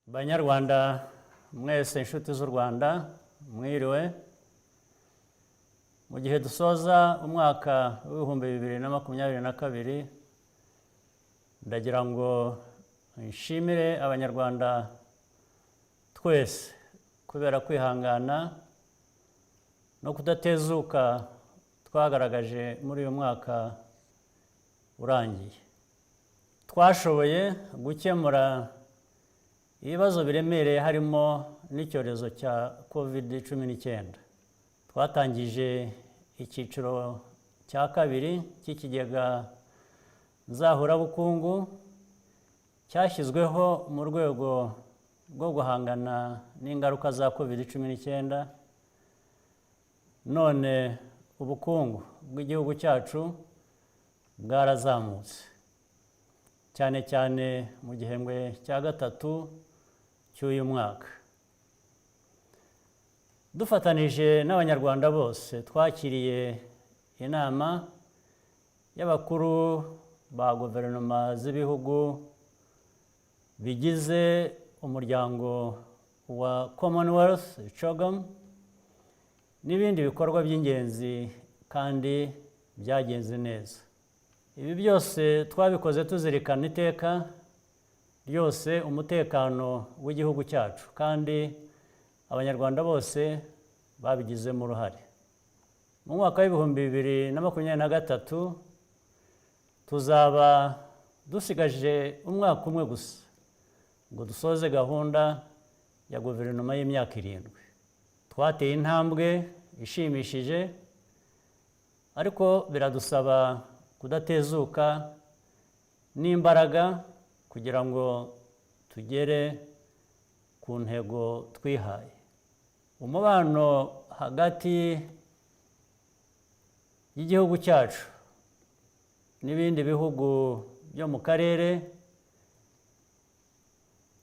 Banyarwanda mwese inshuti z'u Rwanda mwiriwe mu gihe dusoza umwaka w'ibihumbi 2022 ndagira ngo nshimire abanyarwanda twese kubera kwihangana no kudatezuka twagaragaje muri uyu mwaka urangiye. Twashoboye gukemura ibibazo biremereye harimo n'icyorezo cya COVID-19. Twatangije icyiciro cya kabiri cy'ikigega nzahurabukungu cyashyizweho mu rwego rwo guhangana n'ingaruka za COVID-19. None ubukungu bw'igihugu cyacu bwarazamutse, cyane cyane mu gihembwe cya gatatu cy'uyu mwaka. Dufatanije n'abanyarwanda bose twakiriye inama y'abakuru ba guverinoma z'ibihugu bigize umuryango wa Commonwealth Kagame n'ibindi bikorwa by'ingenzi kandi byagenze neza. Ibi byose twabikoze tuzirikana iteka ryose umutekano w'igihugu cyacu, kandi abanyarwanda bose babigizemo uruhare. Mu mwaka w'ibihumbi 2023 tuzaba dusigaje umwaka umwe gusa ngo dusoze gahunda ya guverinoma y'imyaka 7. Twateye intambwe ishimishije, ariko biradusaba kudatezuka n'imbaraga kugira ngo tugere ku ntego twihaye. Umubano hagati y'igihugu cyacu n'ibindi bihugu byo mu karere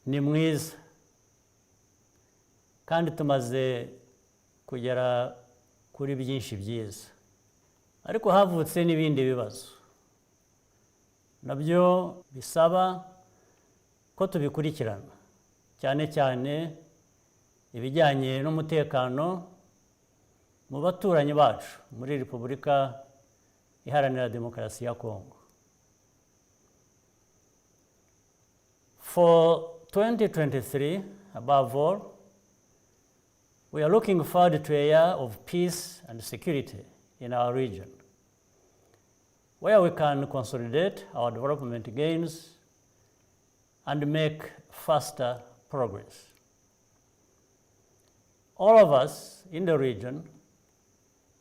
ni mwiza, kandi tumaze kugera kuri byinshi byiza. Ariko havutse n'ibindi bibazo nabyo bisaba ko tubikurikirana, cyane cyane ibijyanye n'umutekano mu baturanyi bacu muri Repubulika Iharanira Demokarasi ya Kongo. For 2023, above all, we are looking forward to a year of peace and security in our region, where we can consolidate our development gains and make faster progress. All of us in the region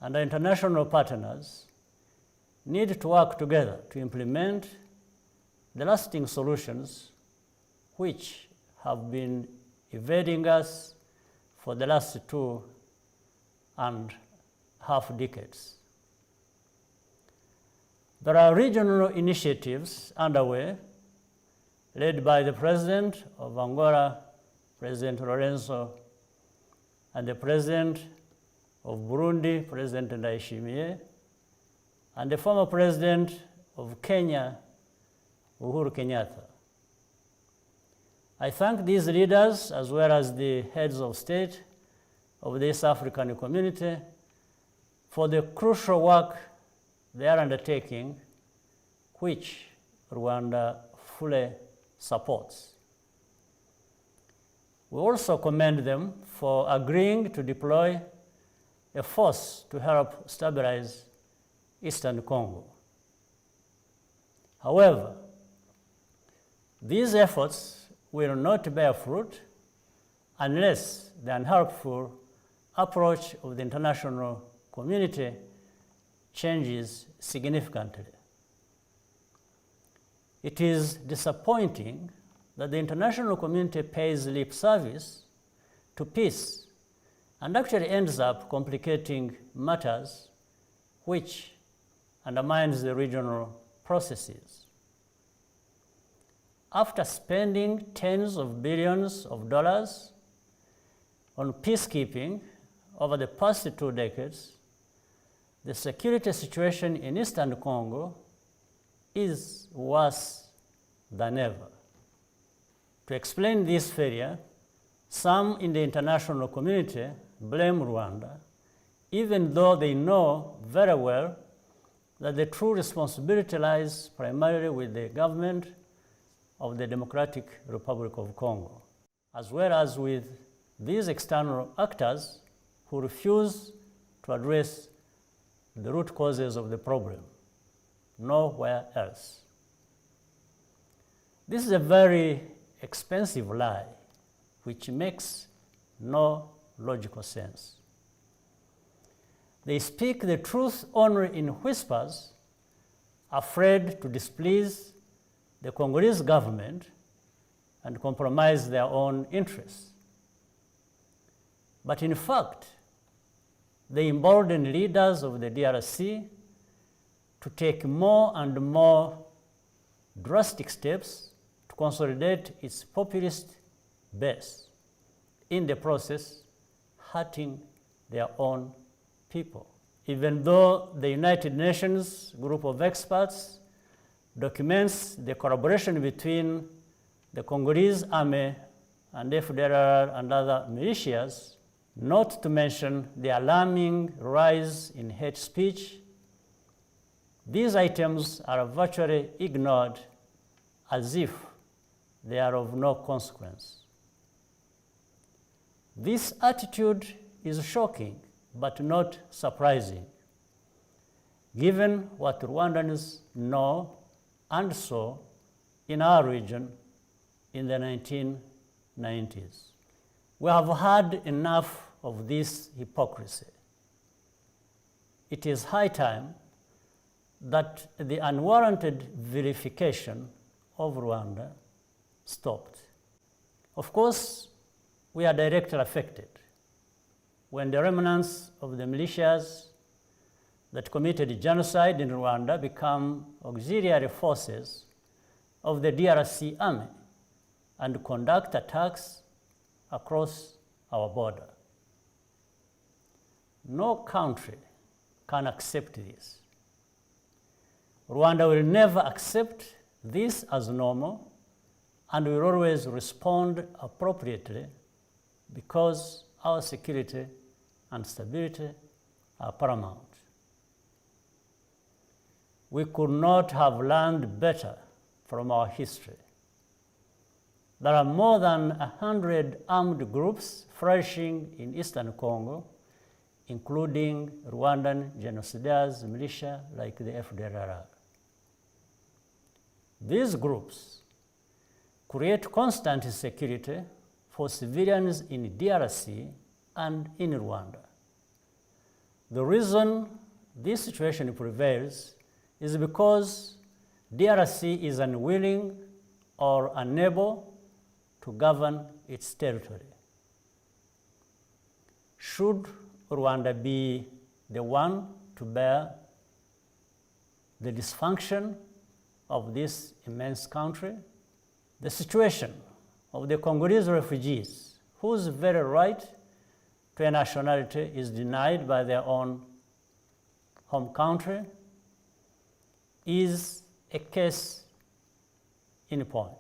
and our international partners need to work together to implement the lasting solutions which have been evading us for the last 2.5 decades. There are regional initiatives underway led by the President of Angola, President Lorenzo, and the President of Burundi, President Ndayishimiye, and the former President of Kenya, Uhuru Kenyatta. I thank these leaders, as well as the heads of state of this African community, for the crucial work they are undertaking, which Rwanda fully supports. We also commend them for agreeing to deploy a force to help stabilize Eastern Congo. However, these efforts will not bear fruit unless the unhelpful approach of the international community changes significantly. It is disappointing that the international community pays lip service to peace and actually ends up complicating matters, which undermines the regional processes. After spending tens of billions of dollars on peacekeeping over the past 2 decades, the security situation in Eastern Congo is worse than ever. To explain this failure, some in the international community blame Rwanda, even though they know very well that the true responsibility lies primarily with the government of the Democratic Republic of Congo, as well as with these external actors who refuse to address the root causes of the problem, nowhere else. This is a very expensive lie, which makes no logical sense. They speak the truth only in whispers, afraid to displease the Congolese government and compromise their own interests. But in fact, they embolden leaders of the DRC to take more and more drastic steps to consolidate its populist base, in the process hurting their own people. Even though the United Nations group of experts documents the collaboration between the Congolese army and FDLR and other militias, not to mention the alarming rise in hate speech, these items are virtually ignored as if they are of no consequence. This attitude is shocking but not surprising, given what Rwandans know and saw in our region in the 1990s. We have had enough of this hypocrisy. It is high time that the unwarranted vilification of Rwanda stopped. Of course, we are directly affected when the remnants of the militias that committed genocide in Rwanda become auxiliary forces of the DRC army and conduct attacks across our border. No country can accept this. Rwanda will never accept this as normal and will always respond appropriately because our security and stability are paramount. We could not have learned better from our history. There are more than 100 armed groups flourishing in eastern Congo, including Rwandan genocidaires militia like the FDLR. These groups create constant insecurity for civilians in DRC and in Rwanda. The reason this situation prevails is because DRC is unwilling or unable to govern its territory. Should Rwanda be the one to bear the dysfunction of this immense country? The situation of the Congolese refugees, whose very right to a nationality is denied by their own home country, is a case in point.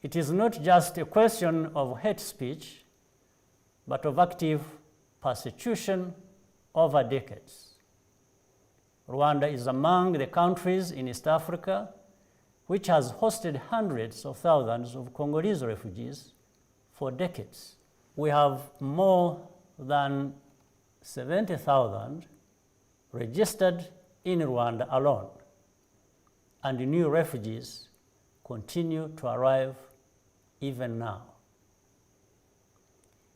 It is not just a question of hate speech, but of active persecution over decades. Rwanda is among the countries in East Africa which has hosted hundreds of thousands of Congolese refugees for decades. We have more than 70,000 registered in Rwanda alone, and new refugees continue to arrive even now.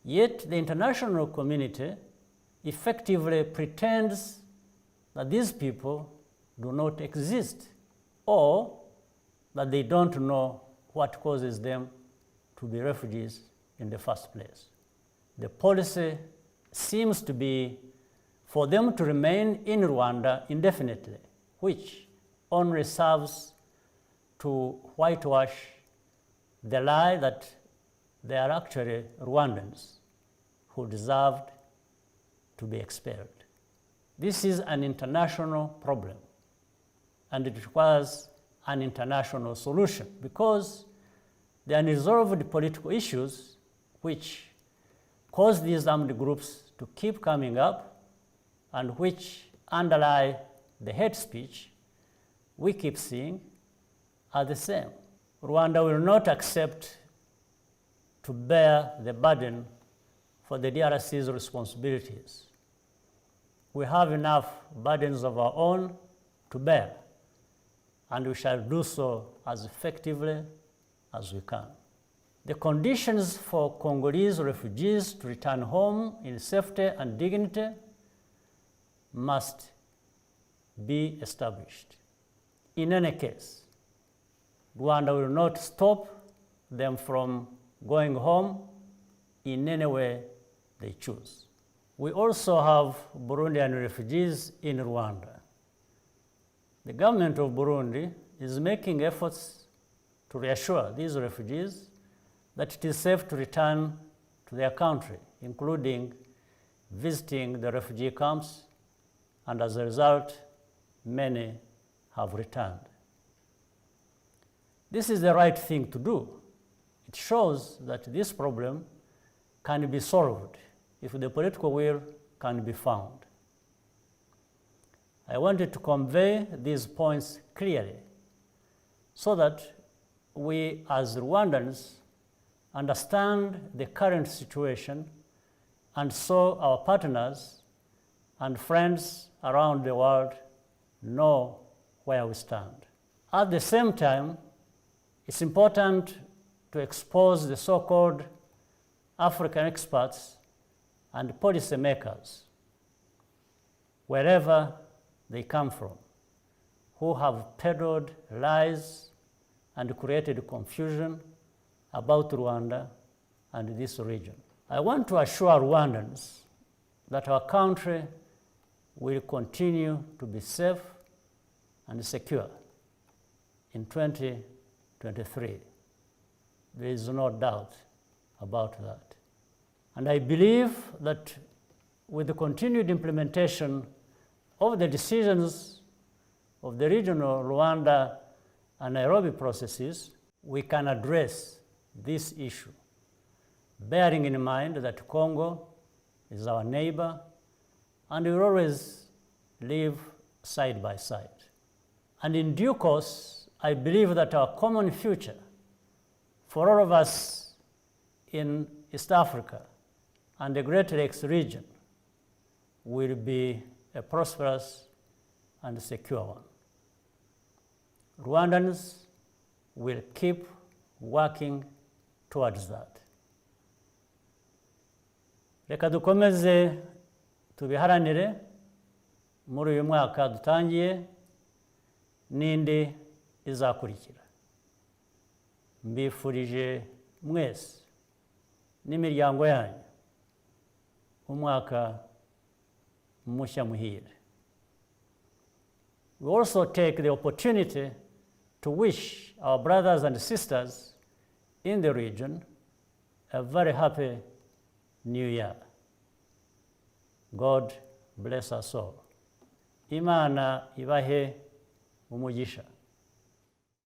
Yet the international community effectively pretends that these people do not exist, or that they don't know what causes them to be refugees in the first place. The policy seems to be for them to remain in Rwanda indefinitely, which only serves to whitewash the lie that they are actually Rwandans who deserved to be expelled. This is an international problem, and it requires an international solution, because the unresolved political issues which cause these armed groups to keep coming up and which underlie the hate speech we keep seeing are the same. Rwanda will not accept to bear the burden for the DRC's responsibilities. We have enough burdens of our own to bear, and we shall do so as effectively as we can. The conditions for Congolese refugees to return home in safety and dignity must be established. In any case, Rwanda will not stop them from going home in any way they choose. We also have Burundian refugees in Rwanda. The government of Burundi is making efforts to reassure these refugees that it is safe to return to their country, including visiting the refugee camps, and as a result, many have returned. This is the right thing to do. It shows that this problem can be solved if the political will can be found. I wanted to convey these points clearly so that we as Rwandans understand the current situation, and so our partners and friends around the world know where we stand. At the same time, it's important to expose the so-called African experts and policymakers, wherever they come from, who have peddled lies and created confusion about Rwanda and this region. I want to assure Rwandans that our country will continue to be safe and secure in 2023. There is no doubt about that. And I believe that with the continued implementation of the decisions of the regional Rwanda and Nairobi processes, we can address this issue, bearing in mind that Congo is our neighbor and we will always live side by side. And in due course, I believe that our common future for all of us in East Africa and the Great Lakes region will be a prosperous and secure one. Rwandans will keep working towards that. Reka dukomeze tubiharanire muri uyu mwaka dutangiye n'indi izakurikira. Mbifurije mwese n'imiryango yanyu umwaka mushya muhire. We also take the opportunity to wish our brothers and sisters in the region a very happy New Year. God bless us all. Imana ibahe umugisha.